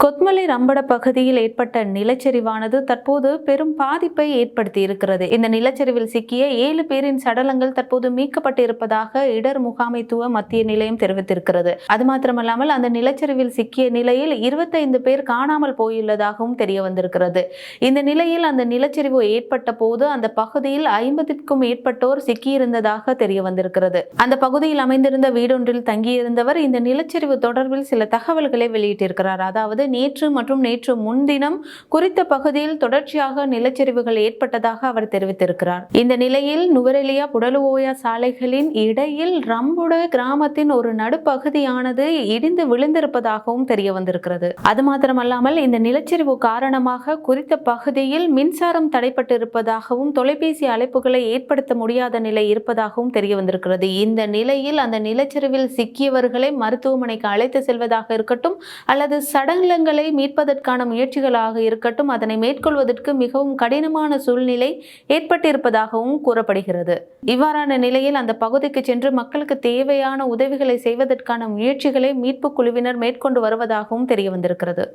கொத்மலை ரம்பட பகுதியில் ஏற்பட்ட நிலச்சரிவானது தற்போது பெரும் பாதிப்பை ஏற்படுத்தி இருக்கிறது. இந்த நிலச்சரிவில் சிக்கிய 7 பேரின் சடலங்கள் தற்போது மீட்கப்பட்டிருப்பதாக இடர் முகாமைத்துவ மத்திய நிலையம் தெரிவித்திருக்கிறது. அது மாத்திரமல்லாமல் அந்த நிலச்சரிவில் சிக்கிய நிலையில் 25 பேர் காணாமல் போயுள்ளதாகவும் தெரிய வந்திருக்கிறது. இந்த நிலையில் அந்த நிலச்சரிவு ஏற்பட்ட போது அந்த பகுதியில் 50க்கும் மேற்பட்டோர் சிக்கியிருந்ததாக தெரிய வந்திருக்கிறது. அந்த பகுதியில் அமைந்திருந்த வீடொன்றில் தங்கியிருந்தவர் இந்த நிலச்சரிவு தொடர்பில் சில தகவல்களை வெளியிட்டிருக்கிறார். அதாவது நேற்று மற்றும் நேற்று முன்தினம் குறித்த பகுதியில் தொடர்ச்சியாக நிலச்சரிவுகள் ஏற்பட்டதாக அவர் தெரிவித்திருக்கிறார். இந்த நிலையில் நுவரெலியா புடலுவோயா சாலைகளின் இடையில் ரம்புட கிராமத்தின் ஒரு நடுப்பகுதியானது இடிந்து விழுந்திருப்பதாகவும் தெரிய வந்திருக்கிறது. அது மாத்திரமல்லாமல் இந்த நிலச்சரிவு காரணமாக குறித்த பகுதியில் மின்சாரம் தடைப்பட்டிருப்பதாகவும் தொலைபேசி அழைப்புகளை ஏற்படுத்த முடியாத நிலை இருப்பதாகவும் தெரிய வந்திருக்கிறது. இந்த நிலையில் அந்த நிலச்சரிவில் சிக்கியவர்களை மருத்துவமனைக்கு அழைத்து செல்வதாக இருக்கட்டும் அல்லது சடலங்களை மீட்பதற்கான முயற்சிகளாக இருக்கட்டும், அதனை மேற்கொள்வதற்கு மிகவும் கடினமான சூழ்நிலை ஏற்பட்டிருப்பதாகவும் கூறப்படுகிறது. இவ்வாறான நிலையில் அந்த பகுதிக்கு சென்று மக்களுக்கு தேவையான உதவிகளை செய்வதற்கான முயற்சிகளை மீட்பு குழுவினர் மேற்கொண்டு வருவதாகவும் தெரிய வந்திருக்கிறது.